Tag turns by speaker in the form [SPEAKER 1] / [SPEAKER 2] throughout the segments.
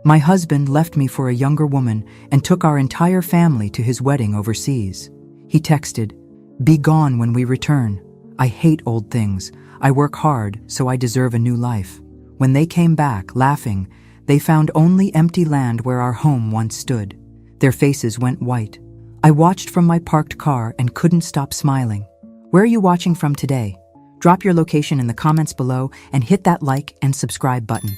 [SPEAKER 1] My husband left me for a younger woman and took our entire family to his wedding overseas. He texted, "Be gone when we return. I hate old things. I work hard, so I deserve a new life." When they came back, laughing, they found only empty land where our home once stood. Their faces went white. I watched from my parked car and couldn't stop smiling. Where are you watching from today? Drop your location in the comments below and hit that like and subscribe button.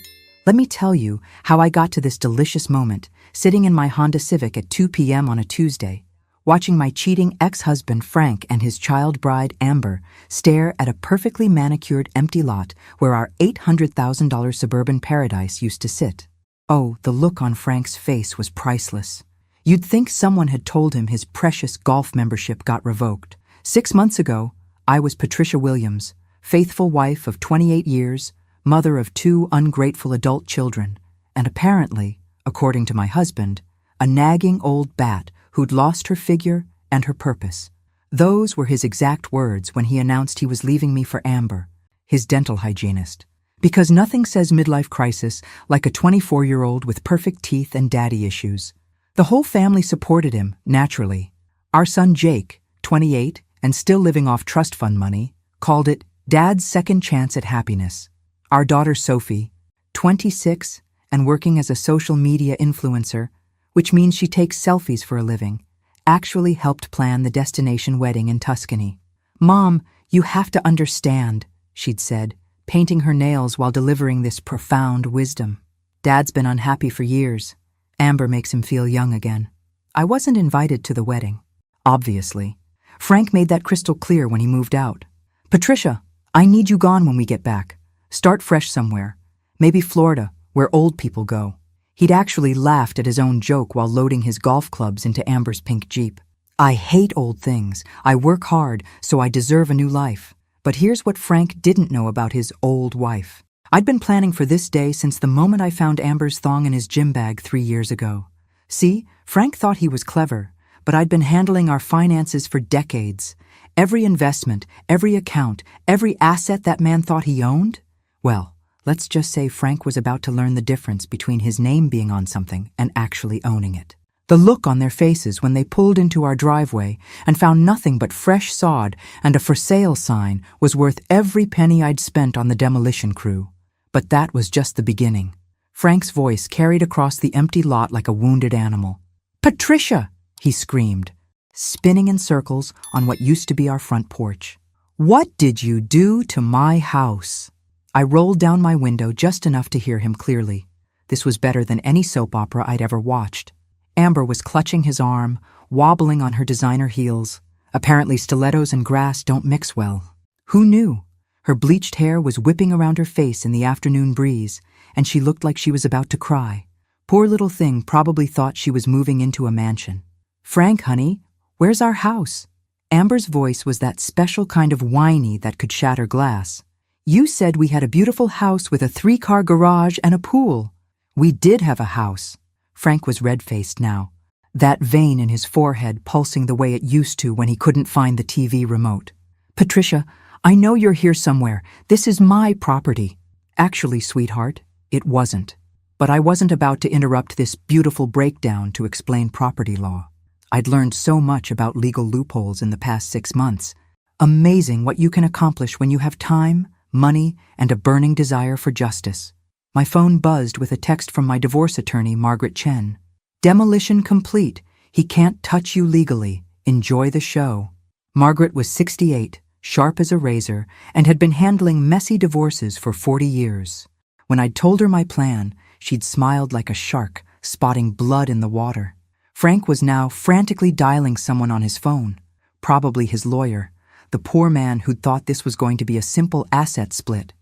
[SPEAKER 1] Let me tell you how I got to this delicious moment, sitting in my Honda Civic at 2 p.m. on a Tuesday, watching my cheating ex-husband Frank and his child bride Amber stare at a perfectly manicured empty lot where our $800,000 suburban paradise used to sit. Oh, the look on Frank's face was priceless. You'd think someone had told him his precious golf membership got revoked. 6 months ago, I was Patricia Williams, faithful wife of 28 years, mother of 2 ungrateful adult children, and apparently, according to my husband, a nagging old bat who'd lost her figure and her purpose. Those were his exact words when he announced he was leaving me for Amber, his dental hygienist. Because nothing says midlife crisis like a 24-year-old with perfect teeth and daddy issues. The whole family supported him, naturally. Our son Jake, 28 and still living off trust fund money, called it Dad's second chance at happiness. Our daughter Sophie, 26 and working as a social media influencer, which means she takes selfies for a living, actually helped plan the destination wedding in Tuscany. "Mom, you have to understand," she'd said, painting her nails while delivering this profound wisdom. "Dad's been unhappy for years. Amber makes him feel young again." I wasn't invited to the wedding, obviously. Frank made that crystal clear when he moved out. "Patricia, I need you gone when we get back. Start fresh somewhere. Maybe Florida, where old people go." He'd actually laughed at his own joke while loading his golf clubs into Amber's pink Jeep. I hate old things. I work hard, so I deserve a new life. But here's what Frank didn't know about his old wife. I'd been planning for this day since the moment I found Amber's thong in his gym bag 3 years ago. See, Frank thought he was clever, but I'd been handling our finances for decades. Every investment, every account, every asset that man thought he owned? Well, let's just say Frank was about to learn the difference between his name being on something and actually owning it. The look on their faces when they pulled into our driveway and found nothing but fresh sod and a for sale sign was worth every penny I'd spent on the demolition crew. But that was just the beginning. Frank's voice carried across the empty lot like a wounded animal. "Patricia!" he screamed, spinning in circles on what used to be our front porch. "What did you do to my house?" I rolled down my window just enough to hear him clearly. This was better than any soap opera I'd ever watched. Amber was clutching his arm, wobbling on her designer heels. Apparently stilettos and grass don't mix well. Who knew? Her bleached hair was whipping around her face in the afternoon breeze, and she looked like she was about to cry. Poor little thing probably thought she was moving into a mansion. "Frank, honey, where's our house?" Amber's voice was that special kind of whiny that could shatter glass. "You said we had a beautiful house with a 3-car garage and a pool." "We did have a house." Frank was red-faced now, that vein in his forehead pulsing the way it used to when he couldn't find the TV remote. "Patricia, I know you're here somewhere. This is my property." Actually, sweetheart, it wasn't. But I wasn't about to interrupt this beautiful breakdown to explain property law. I'd learned so much about legal loopholes in the past 6 months. Amazing what you can accomplish when you have time, money, and a burning desire for justice. My phone buzzed with a text from my divorce attorney, Margaret Chen. "Demolition complete. He can't touch you legally. Enjoy the show." Margaret was 68, sharp as a razor, and had been handling messy divorces for 40 years. When I'd told her my plan, she'd smiled like a shark, spotting blood in the water. Frank was now frantically dialing someone on his phone, probably his lawyer, the poor man who'd thought this was going to be a simple asset split.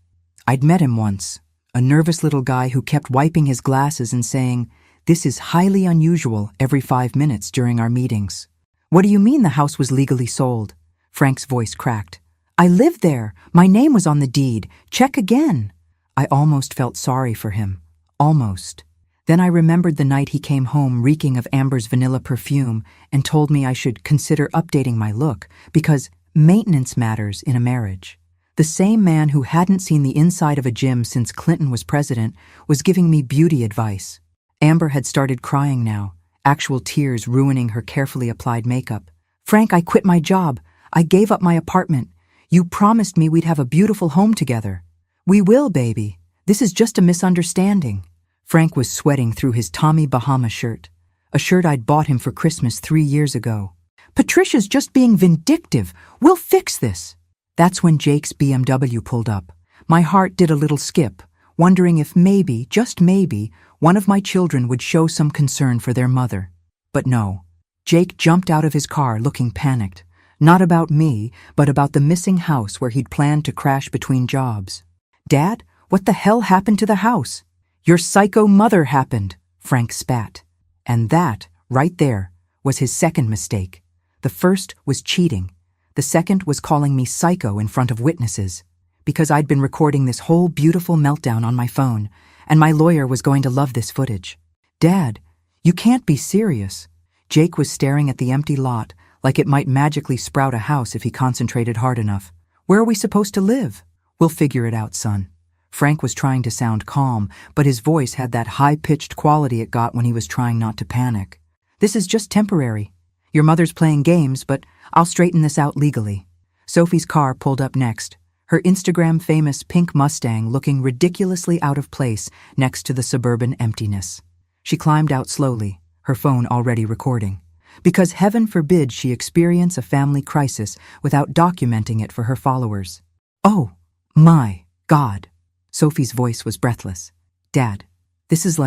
[SPEAKER 1] I'd met him once, a nervous little guy who kept wiping his glasses and saying, "This is highly unusual," every 5 minutes during our meetings. "What do you mean the house was legally sold?" Frank's voice cracked. "I lived there. My name was on the deed. Check again." I almost felt sorry for him. Almost. Then I remembered the night he came home reeking of Amber's vanilla perfume and told me I should consider updating my look because maintenance matters in a marriage. The same man who hadn't seen the inside of a gym since Clinton was president was giving me beauty advice. Amber had started crying now, actual tears ruining her carefully applied makeup. "Frank, I quit my job. I gave up my apartment. You promised me we'd have a beautiful home together." "We will, baby. This is just a misunderstanding." Frank was sweating through his Tommy Bahama shirt, a shirt I'd bought him for Christmas 3 years ago. "Patricia's just being vindictive. We'll fix this." That's when Jake's BMW pulled up. My heart did a little skip, wondering if maybe, just maybe, one of my children would show some concern for their mother. But no. Jake jumped out of his car looking panicked. Not about me, but about the missing house where he'd planned to crash between jobs. "Dad, what the hell happened to the house?" "Your psycho mother happened," Frank spat. And that, right there, was his second mistake. The first was cheating. The second was calling me psycho in front of witnesses, because I'd been recording this whole beautiful meltdown on my phone, and my lawyer was going to love this footage. "Dad, you can't be serious." Jake was staring at the empty lot like it might magically sprout a house if he concentrated hard enough. "Where are we supposed to live?" "We'll figure it out, son." Frank was trying to sound calm, but his voice had that high-pitched quality it got when he was trying not to panic. "This is just temporary. Your mother's playing games, but I'll straighten this out legally." Sophie's car pulled up next, her Instagram-famous pink Mustang looking ridiculously out of place next to the suburban emptiness. She climbed out slowly, her phone already recording, because heaven forbid she experience a family crisis without documenting it for her followers. "Oh, my God." Sophie's voice was breathless. "Dad, this is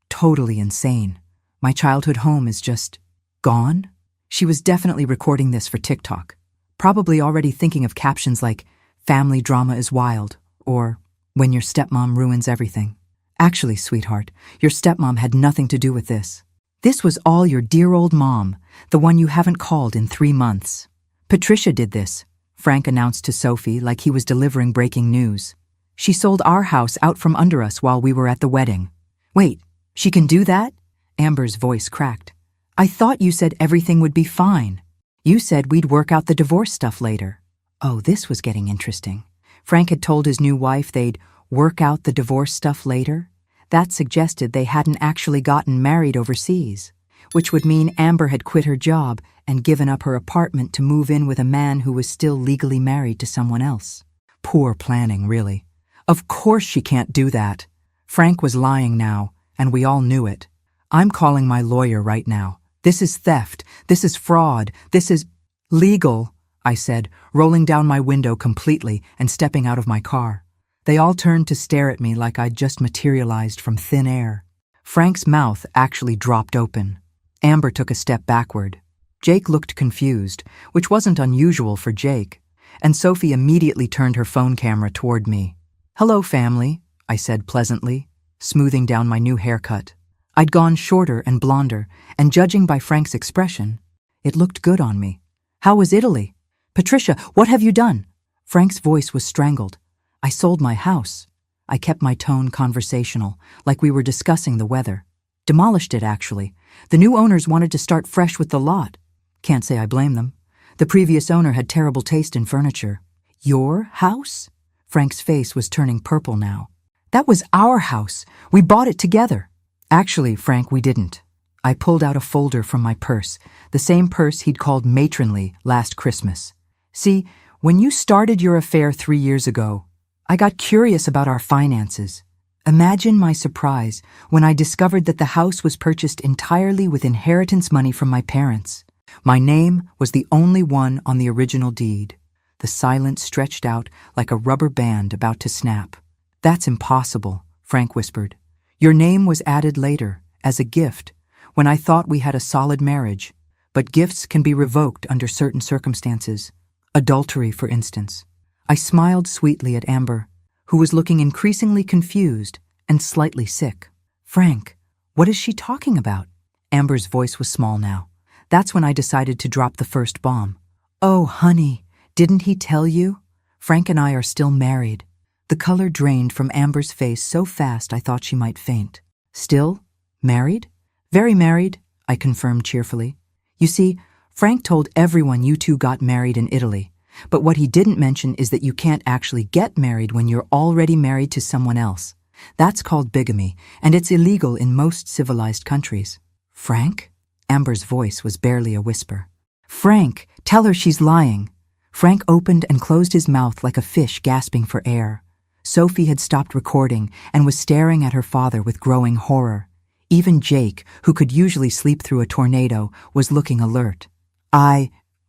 [SPEAKER 1] totally insane. My childhood home is just gone?" She was definitely recording this for TikTok, probably already thinking of captions like, "Family drama is wild," or "When your stepmom ruins everything." "Actually, sweetheart, your stepmom had nothing to do with this. This was all your dear old mom, the one you haven't called in 3 months. Patricia did this," Frank announced to Sophie like he was delivering breaking news. "She sold our house out from under us while we were at the wedding." "Wait, she can do that?" Amber's voice cracked. "I thought you said everything would be fine. You said we'd work out the divorce stuff later." Oh, this was getting interesting. Frank had told his new wife they'd work out the divorce stuff later. That suggested they hadn't actually gotten married overseas, which would mean Amber had quit her job and given up her apartment to move in with a man who was still legally married to someone else. Poor planning, really. Of course she can't do that. Frank was lying now, and we all knew it. "I'm calling my lawyer right now. This is theft. This is fraud. This is legal," I said, rolling down my window completely and stepping out of my car. They all turned to stare at me like I'd just materialized from thin air. Frank's mouth actually dropped open. Amber took a step backward. Jake looked confused, which wasn't unusual for Jake, and Sophie immediately turned her phone camera toward me. "Hello, family," I said pleasantly, smoothing down my new haircut. I'd gone shorter and blonder, and judging by Frank's expression, it looked good on me. "How was Italy?" "Patricia, what have you done?" Frank's voice was strangled. "I sold my house." I kept my tone conversational, like we were discussing the weather. "Demolished it, actually. The new owners wanted to start fresh with the lot. Can't say I blame them. The previous owner had terrible taste in furniture." "Your house?" Frank's face was turning purple now. "That was our house. We bought it together." "Actually, Frank, we didn't." I pulled out a folder from my purse, the same purse he'd called matronly last Christmas. "See, when you started your affair 3 years ago, I got curious about our finances. Imagine my surprise when I discovered that the house was purchased entirely with inheritance money from my parents. My name was the only one on the original deed." The silence stretched out like a rubber band about to snap. "That's impossible," Frank whispered. "Your name was added later, as a gift, when I thought we had a solid marriage. But gifts can be revoked under certain circumstances. Adultery, for instance." I smiled sweetly at Amber, who was looking increasingly confused and slightly sick. "Frank, what is she talking about?" Amber's voice was small now. That's when I decided to drop the first bomb. "Oh, honey, didn't he tell you? Frank and I are still married." The color drained from Amber's face so fast I thought she might faint. "Still? Married?" "Very married," I confirmed cheerfully. "You see, Frank told everyone you two got married in Italy, but what he didn't mention is that you can't actually get married when you're already married to someone else. That's called bigamy, and it's illegal in most civilized countries. Frank? Amber's voice was barely a whisper. Frank, tell her she's lying. Frank opened and closed his mouth like a fish gasping for air. Sophie had stopped recording and was staring at her father with growing horror. Even Jake, who could usually sleep through a tornado, was looking alert.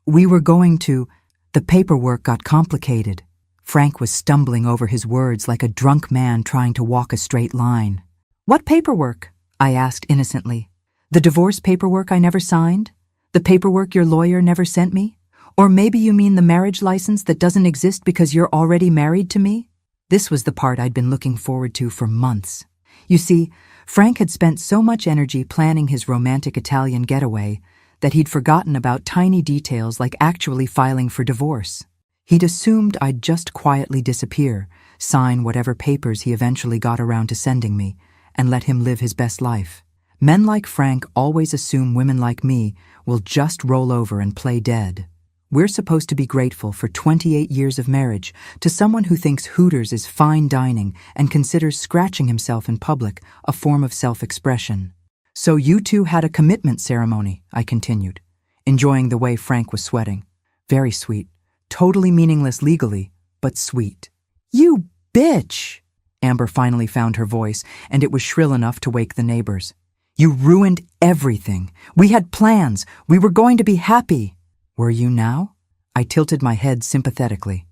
[SPEAKER 1] We were going to... The paperwork got complicated. Frank was stumbling over his words like a drunk man trying to walk a straight line. What paperwork? I asked innocently. The divorce paperwork I never signed? The paperwork your lawyer never sent me? Or maybe you mean the marriage license that doesn't exist because you're already married to me? This was the part I'd been looking forward to for months. You see, Frank had spent so much energy planning his romantic Italian getaway that he'd forgotten about tiny details like actually filing for divorce. He'd assumed I'd just quietly disappear, sign whatever papers he eventually got around to sending me, and let him live his best life. Men like Frank always assume women like me will just roll over and play dead. We're supposed to be grateful for 28 years of marriage to someone who thinks Hooters is fine dining and considers scratching himself in public a form of self-expression. So you two had a commitment ceremony, I continued, enjoying the way Frank was sweating. Very sweet. Totally meaningless legally, but sweet. You bitch! Amber finally found her voice, and it was shrill enough to wake the neighbors. You ruined everything. We had plans. We were going to be happy. Were you now? I tilted my head sympathetically.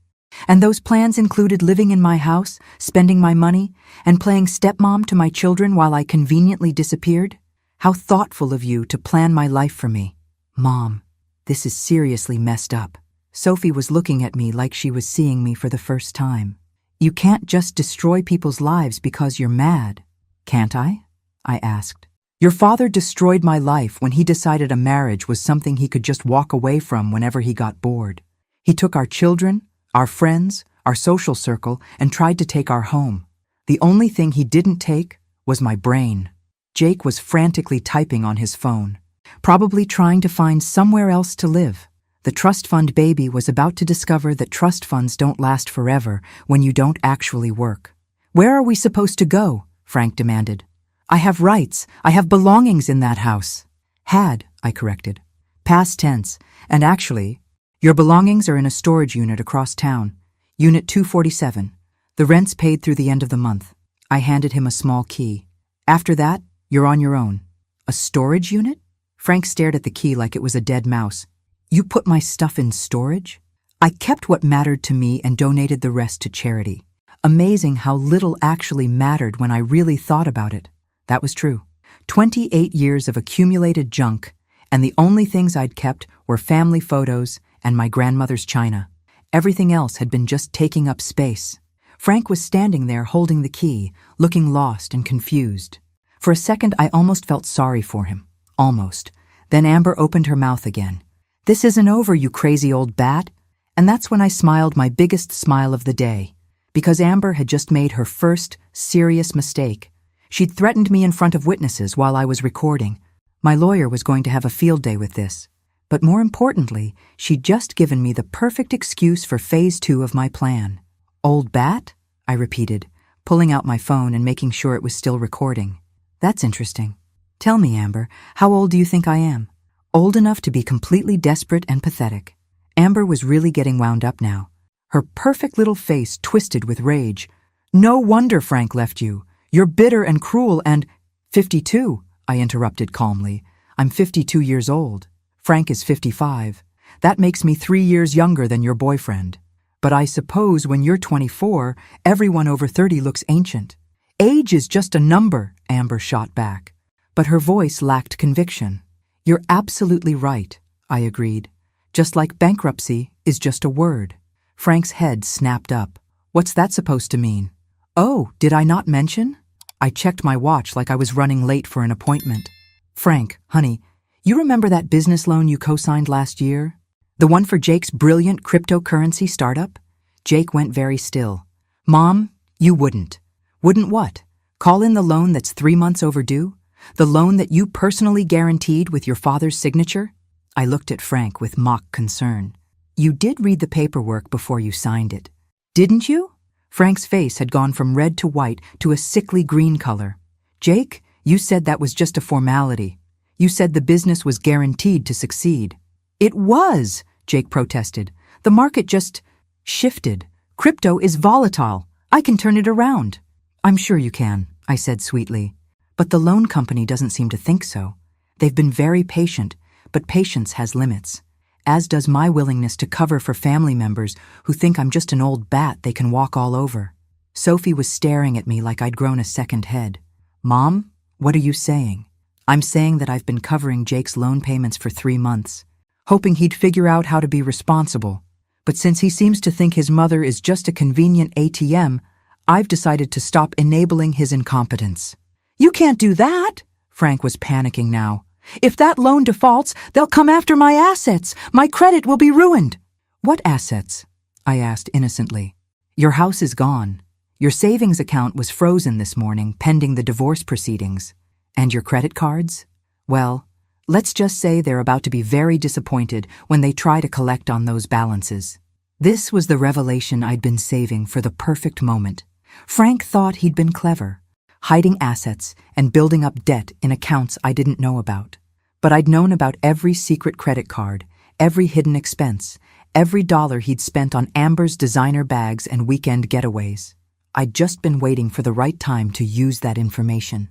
[SPEAKER 1] And those plans included living in my house, spending my money, and playing stepmom to my children while I conveniently disappeared? How thoughtful of you to plan my life for me. Mom, this is seriously messed up. Sophie was looking at me like she was seeing me for the first time. You can't just destroy people's lives because you're mad. Can't I? I asked. Your father destroyed my life when he decided a marriage was something he could just walk away from whenever he got bored. He took our children, our friends, our social circle, and tried to take our home. The only thing he didn't take was my brain. Jake was frantically typing on his phone, probably trying to find somewhere else to live. The trust fund baby was about to discover that trust funds don't last forever when you don't actually work. Where are we supposed to go? Frank demanded. I have rights. I have belongings in that house. Had, I corrected. Past tense. And actually, your belongings are in a storage unit across town. Unit 247. The rent's paid through the end of the month. I handed him a small key. After that, you're on your own. A storage unit? Frank stared at the key like it was a dead mouse. You put my stuff in storage? I kept what mattered to me and donated the rest to charity. Amazing how little actually mattered when I really thought about it. That was true. 28 years of accumulated junk, and the only things I'd kept were family photos and my grandmother's china. Everything else had been just taking up space. Frank was standing there holding the key, looking lost and confused. For a second, I almost felt sorry for him. Almost. Then Amber opened her mouth again. This isn't over, you crazy old bat. And that's when I smiled my biggest smile of the day, because Amber had just made her first serious mistake. She'd threatened me in front of witnesses while I was recording. My lawyer was going to have a field day with this. But more importantly, she'd just given me the perfect excuse for phase 2 of my plan. Old bat? I repeated, pulling out my phone and making sure it was still recording. That's interesting. Tell me, Amber, how old do you think I am? Old enough to be completely desperate and pathetic. Amber was really getting wound up now. Her perfect little face twisted with rage. No wonder Frank left you. You're bitter and cruel and... 52, I interrupted calmly. I'm 52 years old. Frank is 55. That makes me 3 years younger than your boyfriend. But I suppose when you're 24, everyone over 30 looks ancient. Age is just a number, Amber shot back. But her voice lacked conviction. You're absolutely right, I agreed. Just like bankruptcy is just a word. Frank's head snapped up. What's that supposed to mean? Oh, did I not mention? I checked my watch like I was running late for an appointment. Frank, honey, you remember that business loan you co-signed last year? The one for Jake's brilliant cryptocurrency startup? Jake went very still. Mom, you wouldn't. Wouldn't what? Call in the loan that's 3 months overdue? The loan that you personally guaranteed with your father's signature? I looked at Frank with mock concern. You did read the paperwork before you signed it, didn't you? Frank's face had gone from red to white to a sickly green color. "Jake, you said that was just a formality. You said the business was guaranteed to succeed." "It was," Jake protested. "The market just shifted. Crypto is volatile. I can turn it around." "I'm sure you can," I said sweetly. "But the loan company doesn't seem to think so. They've been very patient, but patience has limits. As does my willingness to cover for family members who think I'm just an old bat they can walk all over." Sophie was staring at me like I'd grown a second head. "Mom, what are you saying?" "I'm saying that I've been covering Jake's loan payments for 3 months, hoping he'd figure out how to be responsible. But since he seems to think his mother is just a convenient ATM, I've decided to stop enabling his incompetence." "You can't do that!" Frank was panicking now. "If that loan defaults, they'll come after my assets. My credit will be ruined." "What assets?" I asked innocently. "Your house is gone. Your savings account was frozen this morning pending the divorce proceedings. And your credit cards? Well, let's just say they're about to be very disappointed when they try to collect on those balances." This was the revelation I'd been saving for the perfect moment. Frank thought he'd been clever, hiding assets and building up debt in accounts I didn't know about. But I'd known about every secret credit card, every hidden expense, every dollar he'd spent on Amber's designer bags and weekend getaways. I'd just been waiting for the right time to use that information.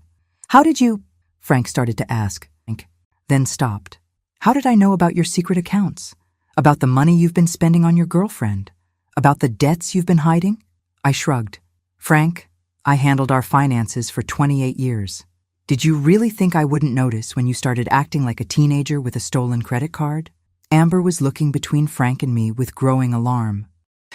[SPEAKER 1] "How did you—" Frank started to ask, then stopped. "How did I know about your secret accounts? About the money you've been spending on your girlfriend? About the debts you've been hiding?" I shrugged. "Frank, I handled our finances for 28 years. Did you really think I wouldn't notice when you started acting like a teenager with a stolen credit card?" Amber was looking between Frank and me with growing alarm.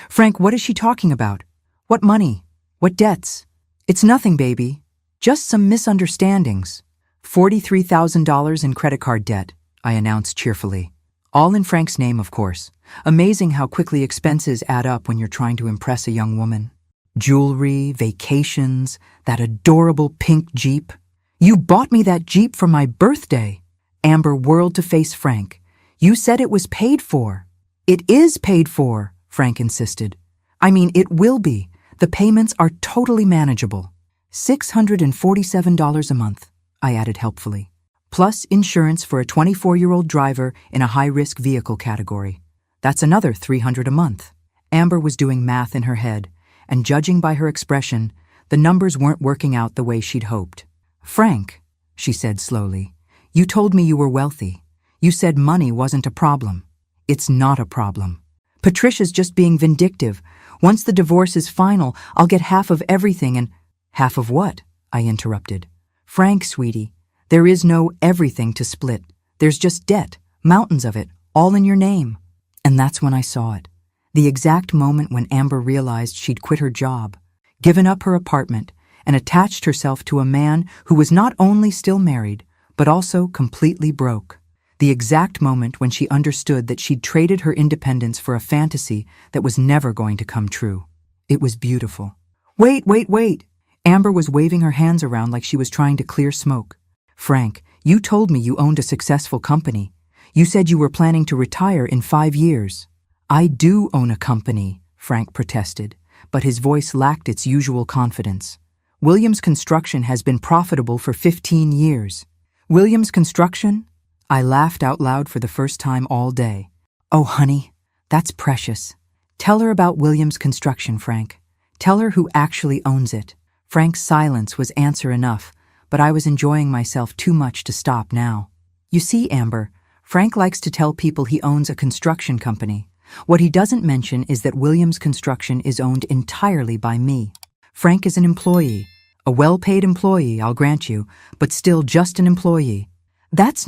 [SPEAKER 1] "Frank, what is she talking about? What money? What debts?" "It's nothing, baby. Just some misunderstandings. $43,000 in credit card debt," I announced cheerfully. "All in Frank's name, of course. Amazing how quickly expenses add up when you're trying to impress a young woman. Jewelry, vacations, that adorable pink Jeep. You bought me that Jeep for my birthday." Amber whirled to face Frank. "You said it was paid for." "It is paid for," Frank insisted. "I mean, it will be. The payments are totally manageable. $647 a month, I added helpfully. Plus insurance for a 24-year-old driver in a high-risk vehicle category. That's another $300 a month. Amber was doing math in her head, and judging by her expression, the numbers weren't working out the way she'd hoped. "Frank," she said slowly, "you told me you were wealthy. You said money wasn't a problem. It's not a problem. Patricia's just being vindictive. Once the divorce is final, I'll get half of everything and—" "Half of what?" I interrupted. "Frank, sweetie, there is no everything to split. There's just debt, mountains of it, all in your name." And that's when I saw it. The exact moment when Amber realized she'd quit her job, given up her apartment, and attached herself to a man who was not only still married, but also completely broke. The exact moment when she understood that she'd traded her independence for a fantasy that was never going to come true. It was beautiful. Wait. Amber was waving her hands around like she was trying to clear smoke. "Frank, you told me you owned a successful company. You said you were planning to retire in 5 years. "I do own a company," Frank protested, but his voice lacked its usual confidence. "Williams Construction has been profitable for 15 years. "Williams Construction?" I laughed out loud for the first time all day. "Oh, honey, that's precious. Tell her about Williams Construction, Frank. Tell her who actually owns it." Frank's silence was answer enough, but I was enjoying myself too much to stop now. "You see, Amber, Frank likes to tell people he owns a construction company. What he doesn't mention is that Williams Construction is owned entirely by me. Frank is an employee, a well-paid employee, I'll grant you, but still just an employee." That's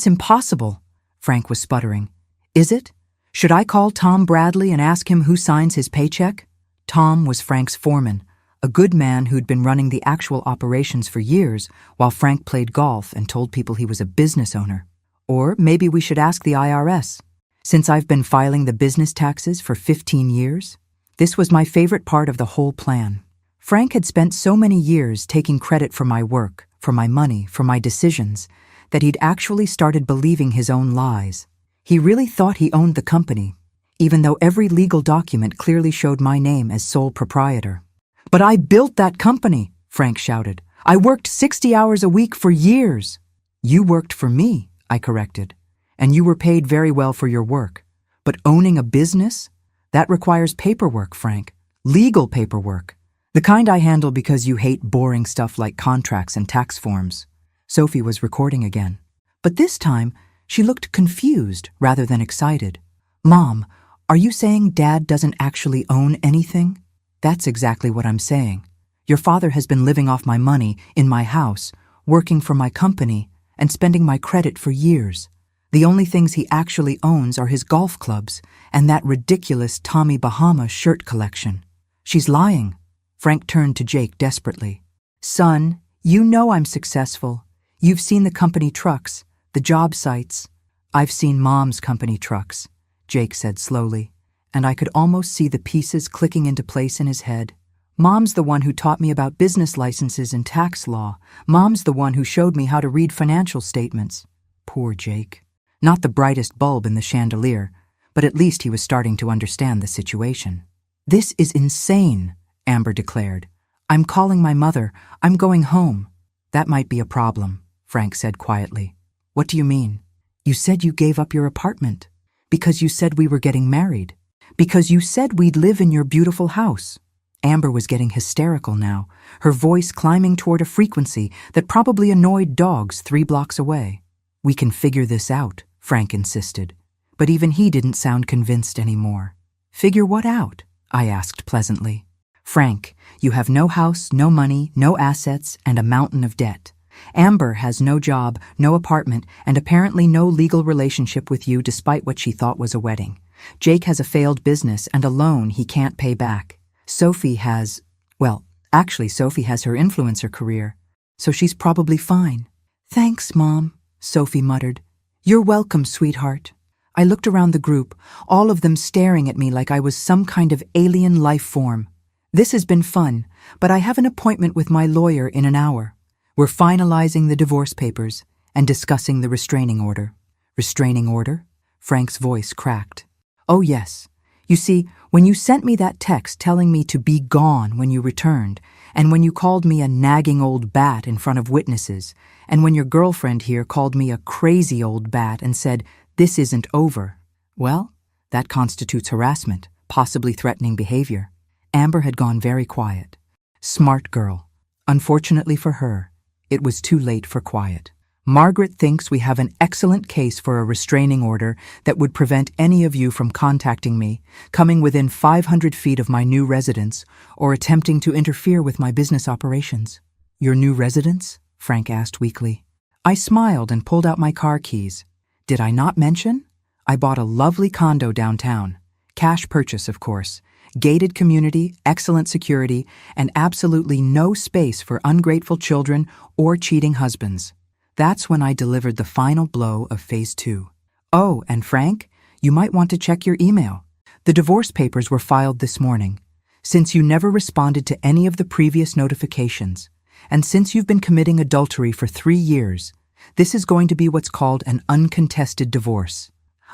[SPEAKER 1] impossible," Frank was sputtering. "Is it? Should I call Tom Bradley and ask him who signs his paycheck?" Tom was Frank's foreman, a good man who'd been running the actual operations for years while Frank played golf and told people he was a business owner. Or maybe we should ask the IRS. Since I've been filing the business taxes for 15 years, this was my favorite part of the whole plan. Frank had spent so many years taking credit for my work, for my money, for my decisions, that he'd actually started believing his own lies. He really thought he owned the company, even though every legal document clearly showed my name as sole proprietor. "But I built that company," Frank shouted. "I worked 60 hours a week for years." "You worked for me," I corrected, "and you were paid very well for your work. But owning a business? That requires paperwork, Frank. Legal paperwork. The kind I handle because you hate boring stuff like contracts and tax forms." Sophie was recording again. But this time, she looked confused rather than excited. "Mom, are you saying Dad doesn't actually own anything?" "That's exactly what I'm saying. Your father has been living off my money in my house, working for my company, and spending my credit for years. The only things he actually owns are his golf clubs and that ridiculous Tommy Bahama shirt collection." "She's lying." Frank turned to Jake desperately. "Son, you know I'm successful. You've seen the company trucks, the job sites." "I've seen Mom's company trucks," Jake said slowly, and I could almost see the pieces clicking into place in his head. "Mom's the one who taught me about business licenses and tax law. Mom's the one who showed me how to read financial statements." Poor Jake. Not the brightest bulb in the chandelier, but at least he was starting to understand the situation. "This is insane," Amber declared. "I'm calling my mother. I'm going home." "That might be a problem," Frank said quietly. "What do you mean?" "You said you gave up your apartment. Because you said we were getting married. Because you said we'd live in your beautiful house." Amber was getting hysterical now, her voice climbing toward a frequency that probably annoyed dogs 3 blocks away. "We can figure this out," Frank insisted. But even he didn't sound convinced anymore. "Figure what out?" I asked pleasantly. "Frank, you have no house, no money, no assets, and a mountain of debt. Amber has no job, no apartment, and apparently no legal relationship with you despite what she thought was a wedding. Jake has a failed business and a loan he can't pay back. Sophie has, Sophie has her influencer career, so she's probably fine." "Thanks, Mom," Sophie muttered. "You're welcome, sweetheart." I looked around the group, all of them staring at me like I was some kind of alien life form. "This has been fun, but I have an appointment with my lawyer in an hour. We're finalizing the divorce papers and discussing the restraining order." "Restraining order?" Frank's voice cracked. "Oh, yes. You see, when you sent me that text telling me to be gone when you returned, and when you called me a nagging old bat in front of witnesses, and when your girlfriend here called me a crazy old bat and said, 'This isn't over,' well, that constitutes harassment, possibly threatening behavior." Amber had gone very quiet. Smart girl. Unfortunately for her, it was too late for quiet. "Margaret thinks we have an excellent case for a restraining order that would prevent any of you from contacting me, coming within 500 feet of my new residence, or attempting to interfere with my business operations." "Your new residence?" Frank asked weakly. I smiled and pulled out my car keys. Did I not mention? I bought a lovely condo downtown. Cash purchase, of course. Gated community, excellent security, and absolutely no space for ungrateful children or cheating husbands. That's when I delivered the final blow of Phase 2. "Oh, and Frank, you might want to check your email. The divorce papers were filed this morning. Since you never responded to any of the previous notifications, and since you've been committing adultery for 3 years, this is going to be what's called an uncontested divorce.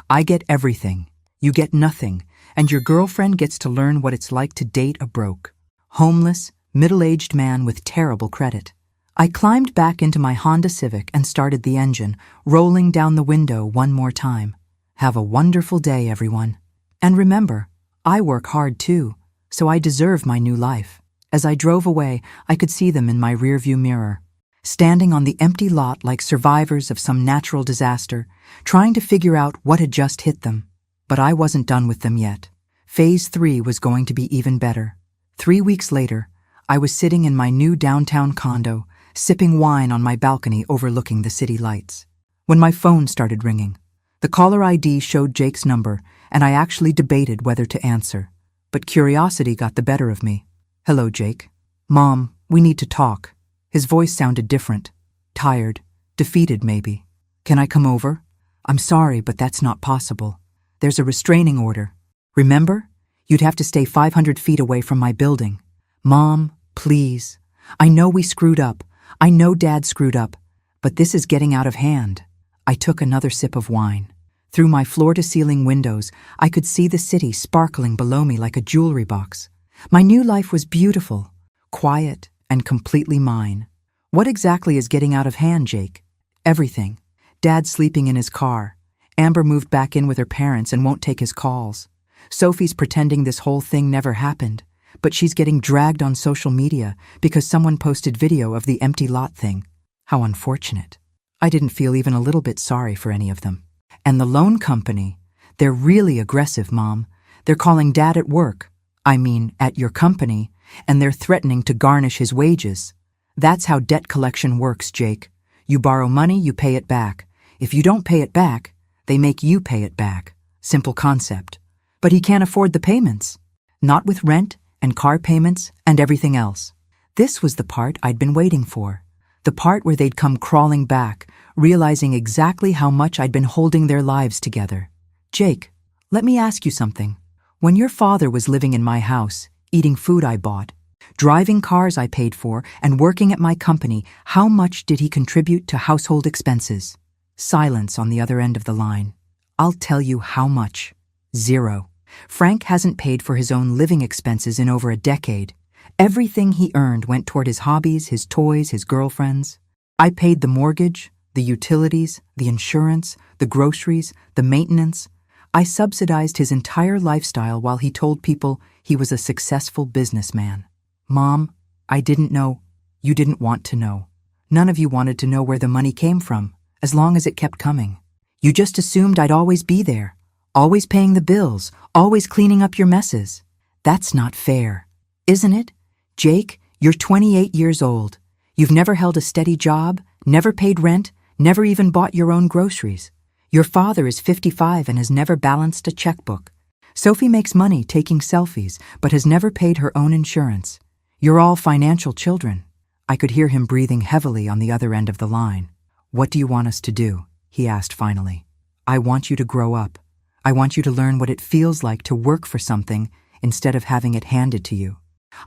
[SPEAKER 1] I get everything, you get nothing, and your girlfriend gets to learn what it's like to date a broke, homeless, middle-aged man with terrible credit." I climbed back into my Honda Civic and started the engine, rolling down the window one more time. "Have a wonderful day, everyone. And remember, I work hard too, so I deserve my new life." As I drove away, I could see them in my rearview mirror, standing on the empty lot like survivors of some natural disaster, trying to figure out what had just hit them. But I wasn't done with them yet. Phase 3 was going to be even better. 3 weeks later, I was sitting in my new downtown condo, sipping wine on my balcony overlooking the city lights, when my phone started ringing. The caller ID showed Jake's number, and I actually debated whether to answer. But curiosity got the better of me. "Hello, Jake." "Mom, we need to talk." His voice sounded different. Tired. Defeated, maybe. "Can I come over?" "I'm sorry, but that's not possible. There's a restraining order. Remember? You'd have to stay 500 feet away from my building." "Mom, please. I know we screwed up. I know Dad screwed up. But this is getting out of hand." I took another sip of wine. Through my floor-to-ceiling windows, I could see the city sparkling below me like a jewelry box. My new life was beautiful, quiet, and completely mine. What exactly is getting out of hand, Jake? Everything. Dad sleeping in his car. Amber moved back in with her parents and won't take his calls. Sophie's pretending this whole thing never happened, but she's getting dragged on social media because someone posted video of the empty lot thing. How unfortunate. I didn't feel even a little bit sorry for any of them. And the loan company, they're really aggressive, Mom. They're calling Dad at work, at your company, and they're threatening to garnish his wages. That's how debt collection works, Jake. You borrow money, you pay it back. If you don't pay it back, they make you pay it back. Simple concept. But he can't afford the payments. Not with rent and car payments and everything else. This was the part I'd been waiting for. The part where they'd come crawling back, realizing exactly how much I'd been holding their lives together. Jake, let me ask you something. When your father was living in my house, eating food I bought, driving cars I paid for, and working at my company, how much did he contribute to household expenses? Silence on the other end of the line. I'll tell you how much. 0. Frank hasn't paid for his own living expenses in over a decade. Everything he earned went toward his hobbies, his toys, his girlfriends. I paid the mortgage, the utilities, the insurance, the groceries, the maintenance. I subsidized his entire lifestyle while he told people he was a successful businessman. Mom, I didn't know. You didn't want to know. None of you wanted to know where the money came from, as long as it kept coming. You just assumed I'd always be there, always paying the bills, always cleaning up your messes. That's not fair, isn't it? Jake, you're 28 years old. You've never held a steady job, never paid rent, never even bought your own groceries. Your father is 55 and has never balanced a checkbook. Sophie makes money taking selfies, but has never paid her own insurance. You're all financial children. I could hear him breathing heavily on the other end of the line. What do you want us to do? He asked finally. I want you to grow up. I want you to learn what it feels like to work for something instead of having it handed to you.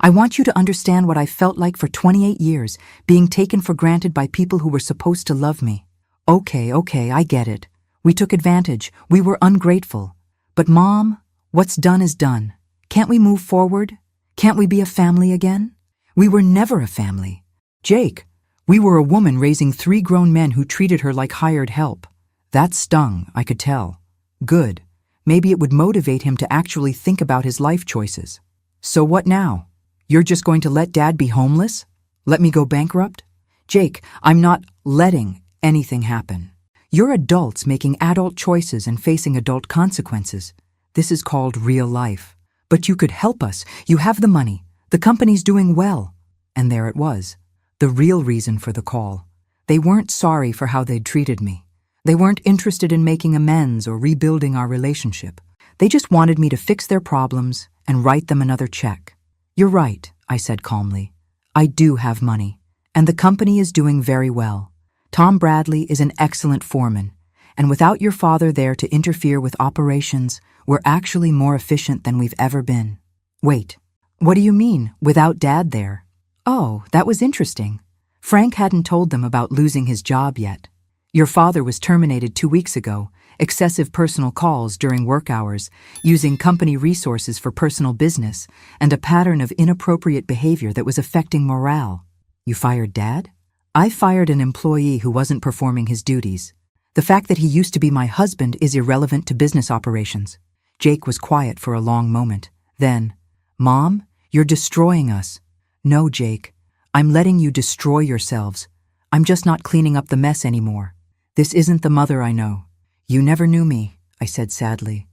[SPEAKER 1] I want you to understand what I felt like for 28 years, being taken for granted by people who were supposed to love me. Okay, I get it. We took advantage. We were ungrateful. But Mom, what's done is done. Can't we move forward? Can't we be a family again? We were never a family. Jake, we were a woman raising 3 grown men who treated her like hired help. That stung, I could tell. Good. Maybe it would motivate him to actually think about his life choices. So what now? You're just going to let Dad be homeless? Let me go bankrupt? Jake, I'm not letting anything happen. You're adults making adult choices and facing adult consequences. This is called real life. But you could help us. You have the money. The company's doing well. And there it was. The real reason for the call. They weren't sorry for how they'd treated me. They weren't interested in making amends or rebuilding our relationship. They just wanted me to fix their problems and write them another check. You're right, I said calmly. I do have money, and the company is doing very well. Tom Bradley is an excellent foreman, and without your father there to interfere with operations, we're actually more efficient than we've ever been. Wait, what do you mean, without Dad there? Oh, that was interesting. Frank hadn't told them about losing his job yet. Your father was terminated 2 weeks ago, excessive personal calls during work hours, using company resources for personal business, and a pattern of inappropriate behavior that was affecting morale. You fired Dad? I fired an employee who wasn't performing his duties. The fact that he used to be my husband is irrelevant to business operations. Jake was quiet for a long moment. Then, Mom, you're destroying us. No, Jake, I'm letting you destroy yourselves. I'm just not cleaning up the mess anymore. This isn't the mother I know. You never knew me, I said sadly.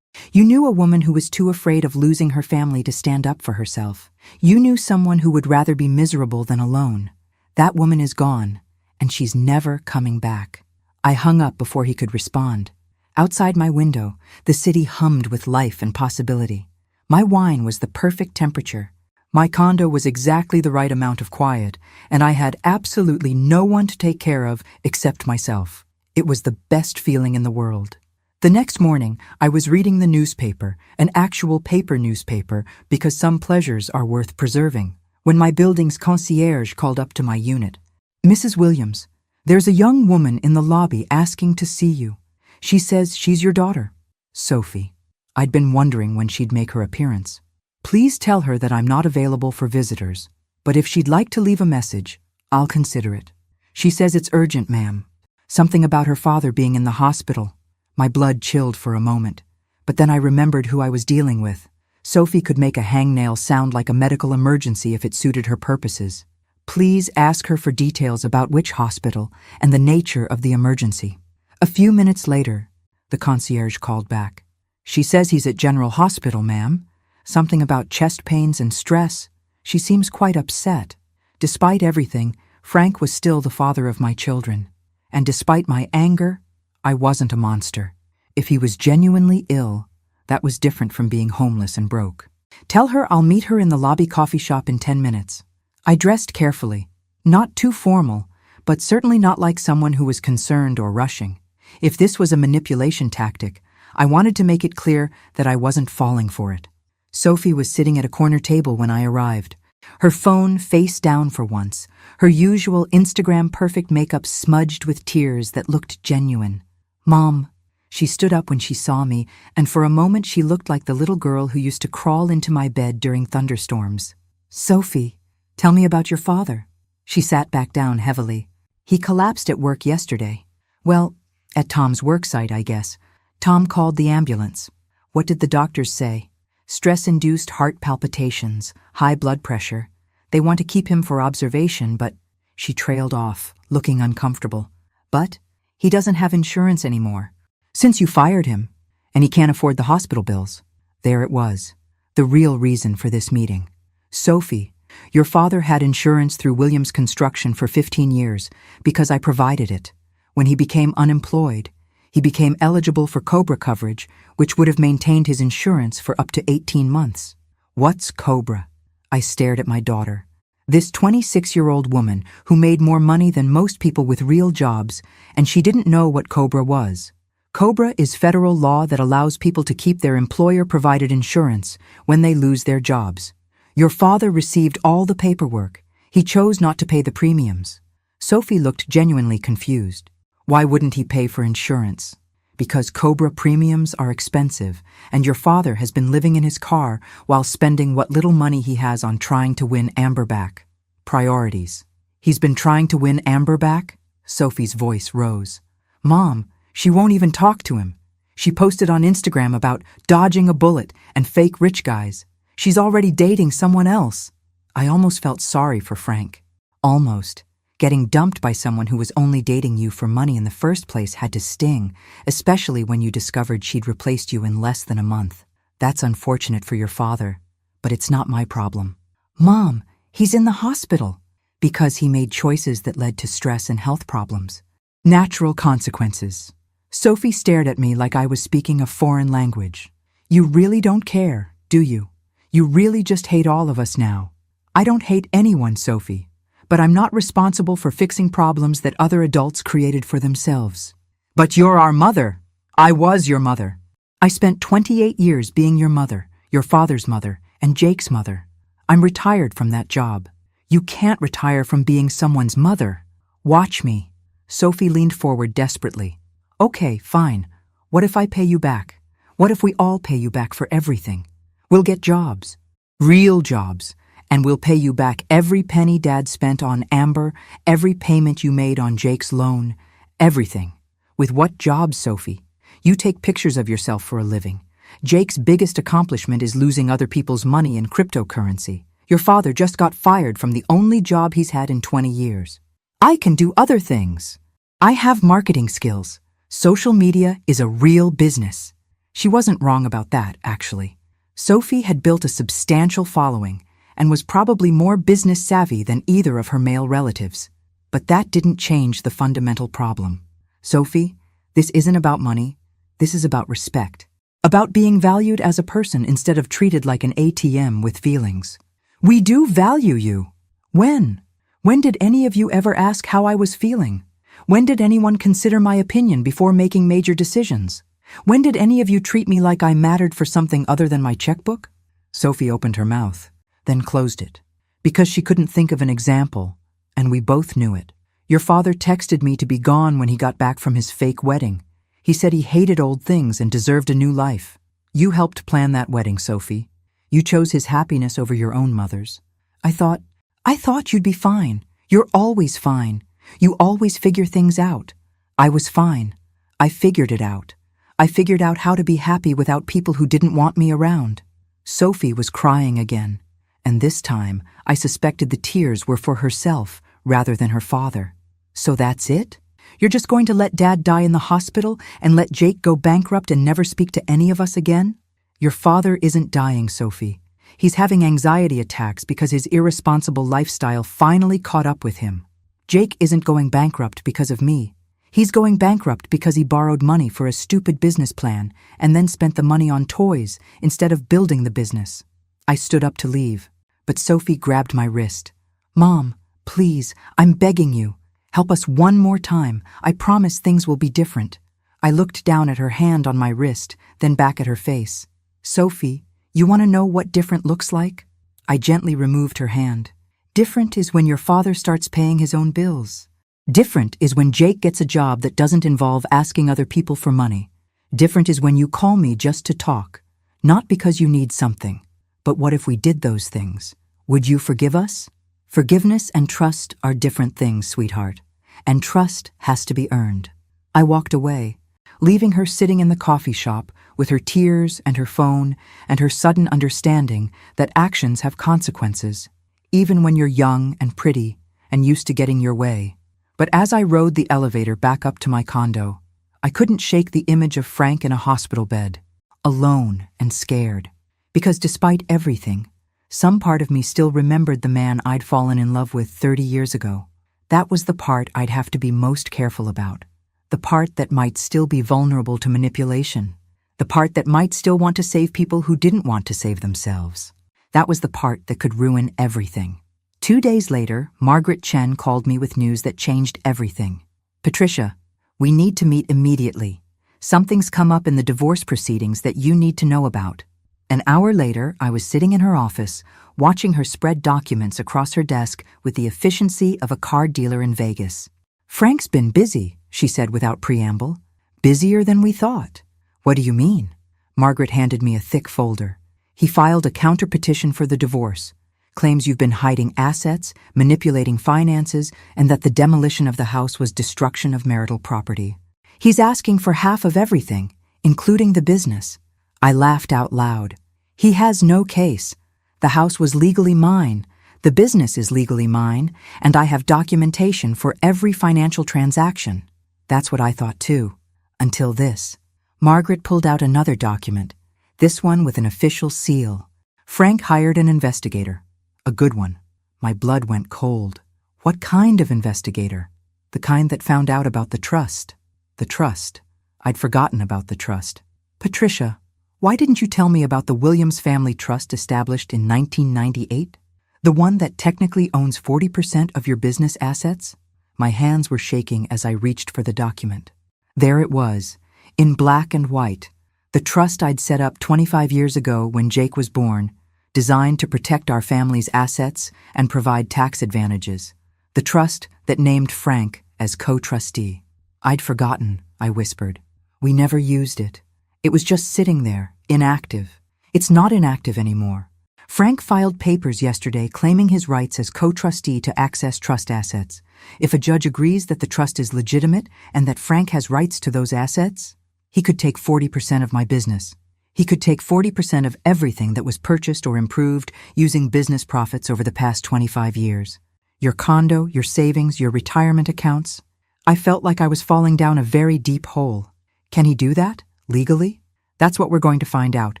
[SPEAKER 1] You knew a woman who was too afraid of losing her family to stand up for herself. You knew someone who would rather be miserable than alone. That woman is gone, and she's never coming back. I hung up before he could respond. Outside my window, the city hummed with life and possibility. My wine was the perfect temperature. My condo was exactly the right amount of quiet, and I had absolutely no one to take care of except myself. It was the best feeling in the world. The next morning, I was reading the newspaper, an actual paper newspaper, because some pleasures are worth preserving, when my building's concierge called up to my unit. Mrs. Williams, there's a young woman in the lobby asking to see you. She says she's your daughter. Sophie. I'd been wondering when she'd make her appearance. Please tell her that I'm not available for visitors, but if she'd like to leave a message, I'll consider it. She says it's urgent, ma'am. Something about her father being in the hospital. My blood chilled for a moment, but then I remembered who I was dealing with. Sophie could make a hangnail sound like a medical emergency if it suited her purposes. Please ask her for details about which hospital and the nature of the emergency. A few minutes later, the concierge called back. She says he's at General Hospital, ma'am. Something about chest pains and stress. She seems quite upset. Despite everything, Frank was still the father of my children. And despite my anger, I wasn't a monster. If he was genuinely ill, that was different from being homeless and broke. Tell her I'll meet her in the lobby coffee shop in 10 minutes. I dressed carefully. Not too formal, but certainly not like someone who was concerned or rushing. If this was a manipulation tactic, I wanted to make it clear that I wasn't falling for it. Sophie was sitting at a corner table when I arrived. Her phone face down for once, her usual Instagram-perfect makeup smudged with tears that looked genuine. Mom. She stood up when she saw me, and for a moment she looked like the little girl who used to crawl into my bed during thunderstorms. Sophie, tell me about your father. She sat back down heavily. He collapsed at work yesterday. Well, at Tom's worksite, I guess. Tom called the ambulance. What did the doctors say? Stress-induced heart palpitations, high blood pressure. They want to keep him for observation, but she trailed off, looking uncomfortable. But he doesn't have insurance anymore. Since you fired him, and he can't afford the hospital bills. There it was, the real reason for this meeting. Sophie, your father had insurance through Williams Construction for 15 years because I provided it. When he became unemployed, he became eligible for COBRA coverage, which would have maintained his insurance for up to 18 months. What's COBRA? I stared at my daughter. This 26-year-old woman who made more money than most people with real jobs, and she didn't know what COBRA was. COBRA is federal law that allows people to keep their employer-provided insurance when they lose their jobs. Your father received all the paperwork. He chose not to pay the premiums. Sophie looked genuinely confused. Why wouldn't he pay for insurance? Because COBRA premiums are expensive, and your father has been living in his car while spending what little money he has on trying to win Amber back. Priorities. He's been trying to win Amber back? Sophie's voice rose. Mom, she won't even talk to him. She posted on Instagram about dodging a bullet and fake rich guys. She's already dating someone else. I almost felt sorry for Frank. Almost. Getting dumped by someone who was only dating you for money in the first place had to sting, especially when you discovered she'd replaced you in less than a month. That's unfortunate for your father, but it's not my problem. Mom, he's in the hospital. Because he made choices that led to stress and health problems. Natural consequences. Sophie stared at me like I was speaking a foreign language. You really don't care, do you? You really just hate all of us now. I don't hate anyone, Sophie. But I'm not responsible for fixing problems that other adults created for themselves. But you're our mother. I was your mother. I spent 28 years being your mother, your father's mother, and Jake's mother. I'm retired from that job. You can't retire from being someone's mother. Watch me. Sophie leaned forward desperately. Okay, fine. What if I pay you back? What if we all pay you back for everything? We'll get jobs. Real jobs. And we'll pay you back every penny Dad spent on Amber, every payment you made on Jake's loan, everything. With what jobs, Sophie? You take pictures of yourself for a living. Jake's biggest accomplishment is losing other people's money in cryptocurrency. Your father just got fired from the only job he's had in 20 years. I can do other things. I have marketing skills. Social media is a real business. She wasn't wrong about that, actually. Sophie had built a substantial following and was probably more business savvy than either of her male relatives. But that didn't change the fundamental problem. Sophie, this isn't about money. This is about respect. About being valued as a person instead of treated like an ATM with feelings. We do value you. When? When did any of you ever ask how I was feeling? When did anyone consider my opinion before making major decisions? When did any of you treat me like I mattered for something other than my checkbook? Sophie opened her mouth, then closed it, because she couldn't think of an example, and we both knew it. Your father texted me to be gone when he got back from his fake wedding. He said he hated old things and deserved a new life. You helped plan that wedding, Sophie. You chose his happiness over your own mother's. I thought you'd be fine. You're always fine. You always figure things out. I was fine. I figured it out. I figured out how to be happy without people who didn't want me around. Sophie was crying again, and this time I suspected the tears were for herself rather than her father. So that's it? You're just going to let Dad die in the hospital and let Jake go bankrupt and never speak to any of us again? Your father isn't dying, Sophie. He's having anxiety attacks because his irresponsible lifestyle finally caught up with him. Jake isn't going bankrupt because of me. He's going bankrupt because he borrowed money for a stupid business plan and then spent the money on toys instead of building the business. I stood up to leave, but Sophie grabbed my wrist. Mom, please, I'm begging you. Help us one more time. I promise things will be different. I looked down at her hand on my wrist, then back at her face. Sophie, you want to know what different looks like? I gently removed her hand. Different is when your father starts paying his own bills. Different is when Jake gets a job that doesn't involve asking other people for money. Different is when you call me just to talk. Not because you need something. But what if we did those things? Would you forgive us? Forgiveness and trust are different things, sweetheart. And trust has to be earned. I walked away, leaving her sitting in the coffee shop with her tears and her phone and her sudden understanding that actions have consequences, even when you're young and pretty and used to getting your way. But as I rode the elevator back up to my condo, I couldn't shake the image of Frank in a hospital bed, alone and scared. Because despite everything, some part of me still remembered the man I'd fallen in love with 30 years ago. That was the part I'd have to be most careful about. The part that might still be vulnerable to manipulation. The part that might still want to save people who didn't want to save themselves. That was the part that could ruin everything. 2 days later, Margaret Chen called me with news that changed everything. Patricia, we need to meet immediately. Something's come up in the divorce proceedings that you need to know about. An hour later, I was sitting in her office, watching her spread documents across her desk with the efficiency of a car dealer in Vegas. Frank's been busy, she said without preamble. Busier than we thought. What do you mean? Margaret handed me a thick folder. He filed a counter-petition for the divorce. Claims you've been hiding assets, manipulating finances, and that the demolition of the house was destruction of marital property. He's asking for half of everything, including the business. I laughed out loud. He has no case. The house was legally mine, the business is legally mine, and I have documentation for every financial transaction. That's what I thought too. Until this. Margaret pulled out another document, this one with an official seal. Frank hired an investigator. A good one. My blood went cold. What kind of investigator? The kind that found out about the trust. The trust. I'd forgotten about the trust. Patricia, why didn't you tell me about the Williams Family Trust established in 1998? The one that technically owns 40% of your business assets? My hands were shaking as I reached for the document. There it was, in black and white. The trust I'd set up 25 years ago when Jake was born, designed to protect our family's assets and provide tax advantages. The trust that named Frank as co-trustee. I'd forgotten, I whispered. We never used it. It was just sitting there, inactive. It's not inactive anymore. Frank filed papers yesterday claiming his rights as co-trustee to access trust assets. If a judge agrees that the trust is legitimate and that Frank has rights to those assets, he could take 40% of my business. He could take 40% of everything that was purchased or improved using business profits over the past 25 years. Your condo, your savings, your retirement accounts. I felt like I was falling down a very deep hole. Can he do that, legally? That's what we're going to find out.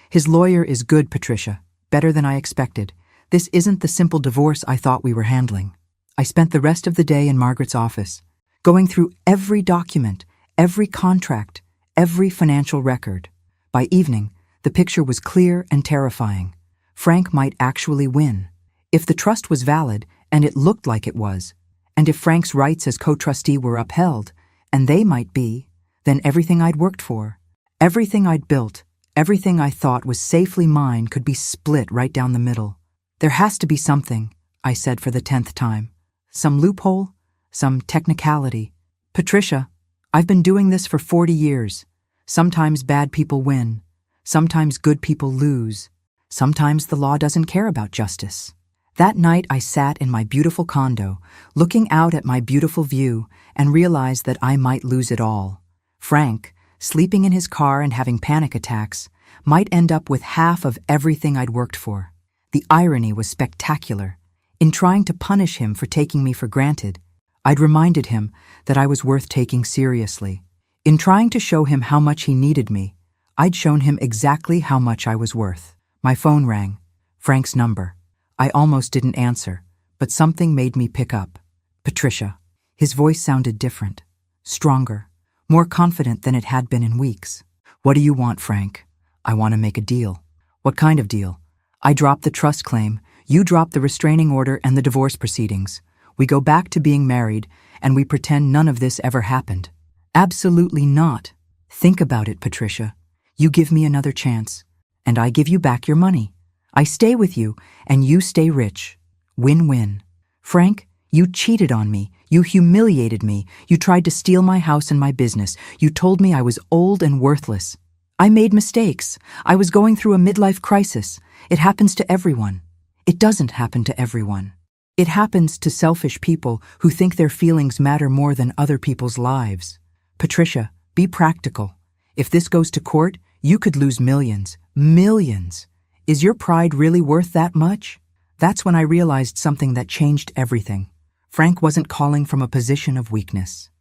[SPEAKER 1] His lawyer is good, Patricia. Better than I expected. This isn't the simple divorce I thought we were handling. I spent the rest of the day in Margaret's office, going through every document, every contract, every financial record. By evening, the picture was clear and terrifying. Frank might actually win. If the trust was valid, and it looked like it was, and if Frank's rights as co-trustee were upheld, and they might be, then everything I'd worked for, everything I'd built, everything I thought was safely mine could be split right down the middle. There has to be something, I said for the 10th time. Some loophole, some technicality. Patricia, I've been doing this for 40 years. Sometimes bad people win. Sometimes good people lose. Sometimes the law doesn't care about justice. That night I sat in my beautiful condo, looking out at my beautiful view, and realized that I might lose it all. Frank, sleeping in his car and having panic attacks, might end up with half of everything I'd worked for. The irony was spectacular. In trying to punish him for taking me for granted, I'd reminded him that I was worth taking seriously. In trying to show him how much he needed me, I'd shown him exactly how much I was worth. My phone rang. Frank's number. I almost didn't answer, but something made me pick up. Patricia. His voice sounded different, stronger, more confident than it had been in weeks. What do you want, Frank? I want to make a deal. What kind of deal? I drop the trust claim, you drop the restraining order and the divorce proceedings. We go back to being married, and we pretend none of this ever happened. Absolutely not. Think about it, Patricia. You give me another chance, and I give you back your money. I stay with you, and you stay rich. Win-win. Frank, you cheated on me. You humiliated me. You tried to steal my house and my business. You told me I was old and worthless. I made mistakes. I was going through a midlife crisis. It happens to everyone. It doesn't happen to everyone. It happens to selfish people who think their feelings matter more than other people's lives. Patricia, be practical. If this goes to court, you could lose millions. Millions. Is your pride really worth that much? That's when I realized something that changed everything. Frank wasn't calling from a position of weakness.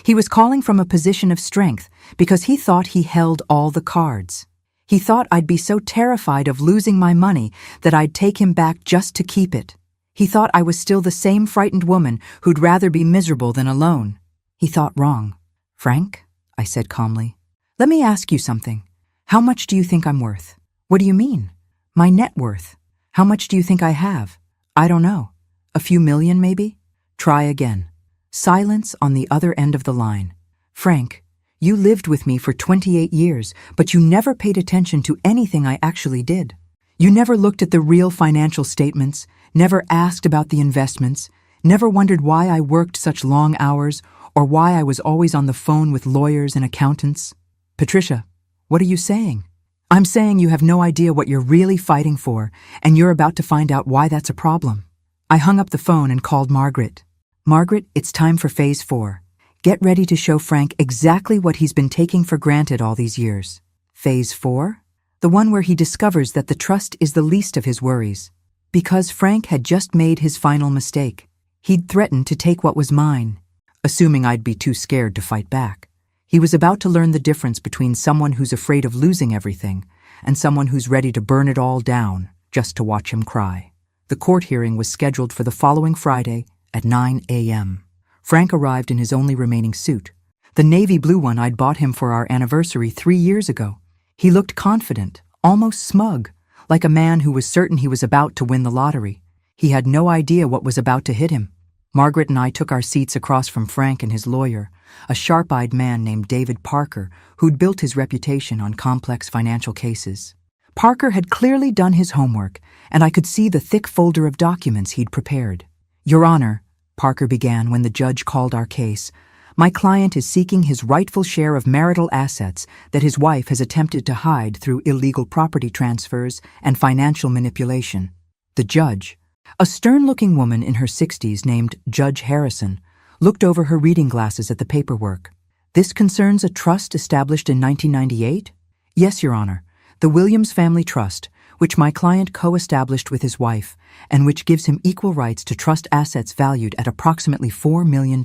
[SPEAKER 1] He was calling from a position of strength because he thought he held all the cards. He thought I'd be so terrified of losing my money that I'd take him back just to keep it. He thought I was still the same frightened woman who'd rather be miserable than alone. He thought wrong. Frank, I said calmly, let me ask you something. How much do you think I'm worth? What do you mean? My net worth. How much do you think I have? I don't know. A few million, maybe? Try again. Silence on the other end of the line. Frank, you lived with me for 28 years, but you never paid attention to anything I actually did. You never looked at the real financial statements, never asked about the investments, never wondered why I worked such long hours or why I was always on the phone with lawyers and accountants. Patricia, what are you saying? I'm saying you have no idea what you're really fighting for, and you're about to find out why that's a problem. I hung up the phone and called Margaret. Margaret, it's time for Phase 4. Get ready to show Frank exactly what he's been taking for granted all these years. Phase 4? The one where he discovers that the trust is the least of his worries. Because Frank had just made his final mistake. He'd threatened to take what was mine, assuming I'd be too scared to fight back. He was about to learn the difference between someone who's afraid of losing everything and someone who's ready to burn it all down just to watch him cry. The court hearing was scheduled for the following Friday at 9 a.m. Frank arrived in his only remaining suit, the navy blue one I'd bought him for our anniversary 3 years ago. He looked confident, almost smug, like a man who was certain he was about to win the lottery. He had no idea what was about to hit him. Margaret and I took our seats across from Frank and his lawyer, a sharp-eyed man named David Parker, who'd built his reputation on complex financial cases. Parker had clearly done his homework, and I could see the thick folder of documents he'd prepared. Your Honor, Parker began when the judge called our case, my client is seeking his rightful share of marital assets that his wife has attempted to hide through illegal property transfers and financial manipulation. The judge, a stern-looking woman in her 60s named Judge Harrison, looked over her reading glasses at the paperwork. This concerns a trust established in 1998? Yes, Your Honor. The Williams Family Trust, which my client co-established with his wife, and which gives him equal rights to trust assets valued at approximately $4 million.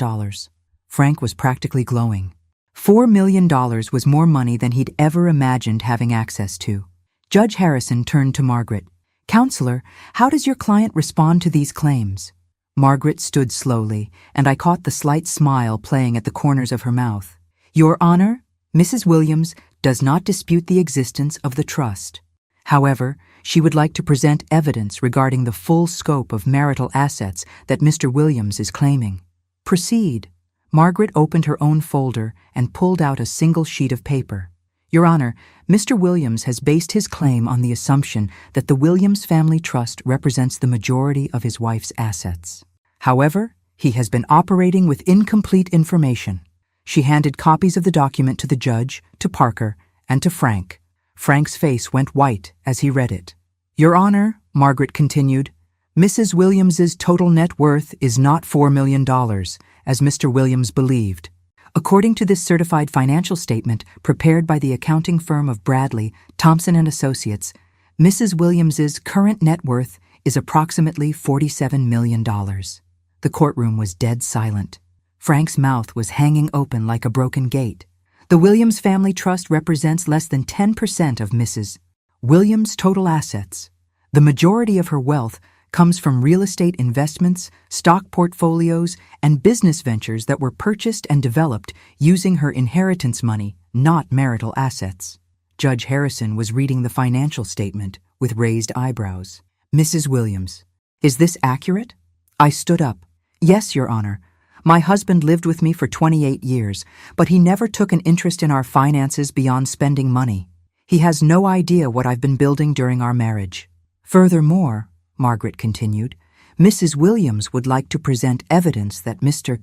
[SPEAKER 1] Frank was practically glowing. $4 million was more money than he'd ever imagined having access to. Judge Harrison turned to Margaret. Counselor, how does your client respond to these claims? Margaret stood slowly, and I caught the slight smile playing at the corners of her mouth. Your Honor, Mrs. Williams does not dispute the existence of the trust. However, she would like to present evidence regarding the full scope of marital assets that Mr. Williams is claiming. Proceed. Margaret opened her own folder and pulled out a single sheet of paper. Your Honor, Mr. Williams has based his claim on the assumption that the Williams Family Trust represents the majority of his wife's assets. However, he has been operating with incomplete information. She handed copies of the document to the judge, to Parker, and to Frank. Frank's face went white as he read it. Your Honor, Margaret continued, Mrs. Williams's total net worth is not $4 million, as Mr. Williams believed. According to this certified financial statement prepared by the accounting firm of Bradley, Thompson & Associates, Mrs. Williams's current net worth is approximately $47 million. The courtroom was dead silent. Frank's mouth was hanging open like a broken gate. The Williams Family Trust represents less than 10% of Mrs. Williams' total assets. The majority of her wealth comes from real estate investments, stock portfolios, and business ventures that were purchased and developed using her inheritance money, not marital assets. Judge Harrison was reading the financial statement with raised eyebrows. Mrs. Williams, is this accurate? I stood up. Yes, Your Honor. My husband lived with me for 28 years, but he never took an interest in our finances beyond spending money. He has no idea what I've been building during our marriage. Furthermore, Margaret continued, Mrs. Williams would like to present evidence that Mr.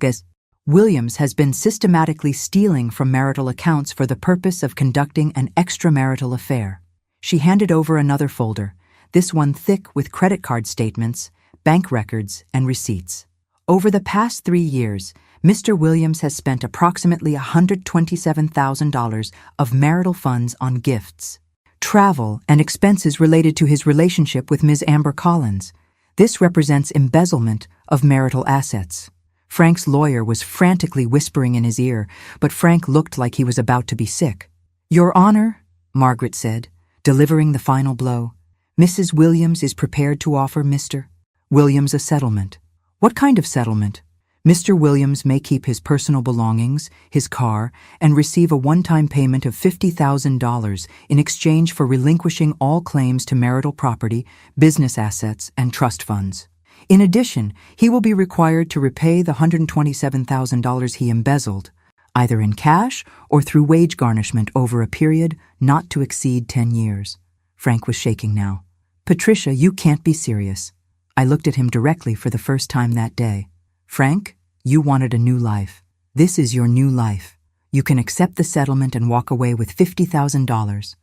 [SPEAKER 1] Williams has been systematically stealing from marital accounts for the purpose of conducting an extramarital affair. She handed over another folder, this one thick with credit card statements, bank records, and receipts. Over the past 3 years, Mr. Williams has spent approximately $127,000 of marital funds on gifts, travel, and expenses related to his relationship with Ms. Amber Collins. This represents embezzlement of marital assets. Frank's lawyer was frantically whispering in his ear, but Frank looked like he was about to be sick. Your Honor, Margaret said, delivering the final blow, Mrs. Williams is prepared to offer Mr. Williams a settlement. What kind of settlement? Mr. Williams may keep his personal belongings, his car, and receive a one-time payment of $50,000 in exchange for relinquishing all claims to marital property, business assets, and trust funds. In addition, he will be required to repay the $127,000 he embezzled, either in cash or through wage garnishment over a period not to exceed 10 years. Frank was shaking now. Patricia, you can't be serious. I looked at him directly for the first time that day. Frank, you wanted a new life. This is your new life. You can accept the settlement and walk away with $50,000,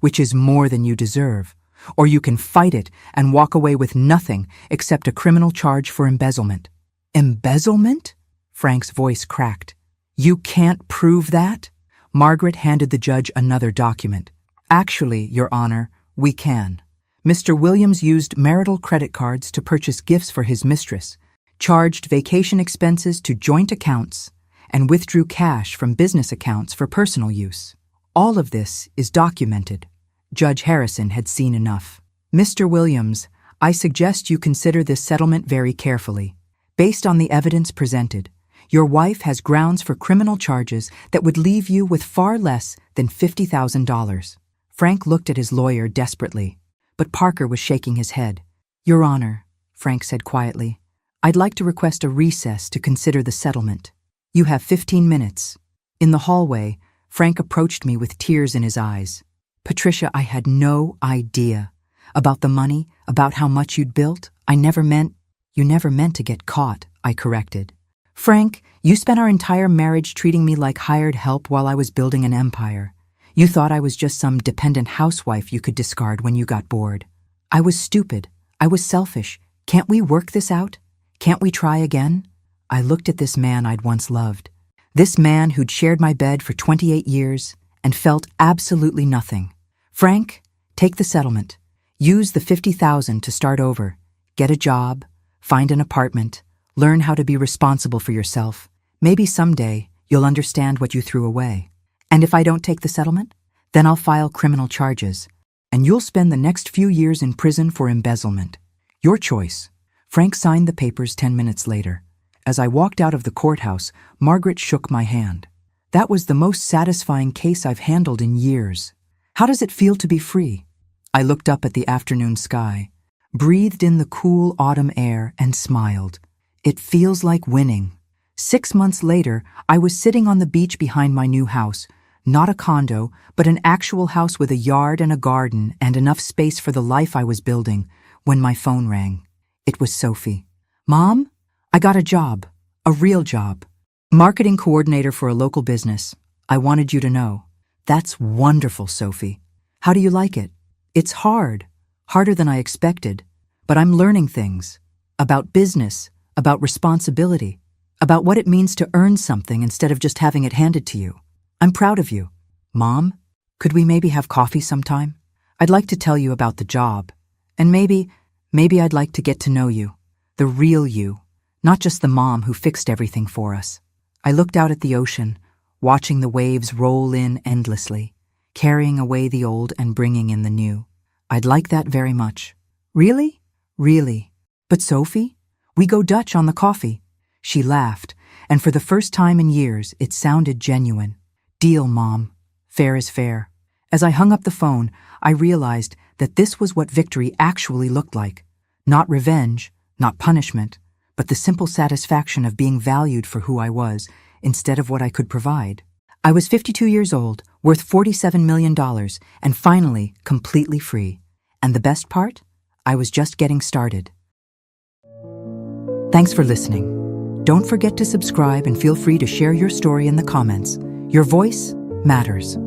[SPEAKER 1] which is more than you deserve. Or you can fight it and walk away with nothing except a criminal charge for embezzlement. Embezzlement? Frank's voice cracked. You can't prove that? Margaret handed the judge another document. Actually, Your Honor, we can. Mr. Williams used marital credit cards to purchase gifts for his mistress, charged vacation expenses to joint accounts, and withdrew cash from business accounts for personal use. All of this is documented. Judge Harrison had seen enough. Mr. Williams, I suggest you consider this settlement very carefully. Based on the evidence presented, your wife has grounds for criminal charges that would leave you with far less than $50,000. Frank looked at his lawyer desperately, but Parker was shaking his head. Your Honor, Frank said quietly, I'd like to request a recess to consider the settlement. You have 15 minutes. In the hallway, Frank approached me with tears in his eyes. Patricia, I had no idea. About the money, about how much you'd built, You never meant to get caught, I corrected. Frank, you spent our entire marriage treating me like hired help while I was building an empire. You thought I was just some dependent housewife you could discard when you got bored. I was stupid. I was selfish. Can't we work this out? Can't we try again? I looked at this man I'd once loved. This man who'd shared my bed for 28 years and felt absolutely nothing. Frank, take the settlement. Use the $50,000 to start over. Get a job, find an apartment, learn how to be responsible for yourself. Maybe someday you'll understand what you threw away. And if I don't take the settlement, then I'll file criminal charges, and you'll spend the next few years in prison for embezzlement. Your choice. Frank signed the papers 10 minutes later. As I walked out of the courthouse, Margaret shook my hand. That was the most satisfying case I've handled in years. How does it feel to be free? I looked up at the afternoon sky, breathed in the cool autumn air, and smiled. It feels like winning. 6 months later, I was sitting on the beach behind my new house, not a condo, but an actual house with a yard and a garden and enough space for the life I was building, when my phone rang. It was Sophie. Mom, I got a job, a real job. Marketing coordinator for a local business. I wanted you to know. That's wonderful, Sophie. How do you like it? It's hard, harder than I expected, but I'm learning things about business, about responsibility, about what it means to earn something instead of just having it handed to you. I'm proud of you. Mom, could we maybe have coffee sometime? I'd like to tell you about the job, and maybe I'd like to get to know you, the real you, not just the mom who fixed everything for us. I looked out at the ocean, watching the waves roll in endlessly, carrying away the old and bringing in the new. I'd like that very much. Really? Really? But Sophie, we go Dutch on the coffee. She laughed, and for the first time in years, it sounded genuine. Deal, Mom. Fair is fair. As I hung up the phone, I realized that this was what victory actually looked like. Not revenge, not punishment, but the simple satisfaction of being valued for who I was instead of what I could provide. I was 52 years old, worth $47 million, and finally completely free. And the best part? I was just getting started. Thanks for listening. Don't forget to subscribe and feel free to share your story in the comments. Your voice matters.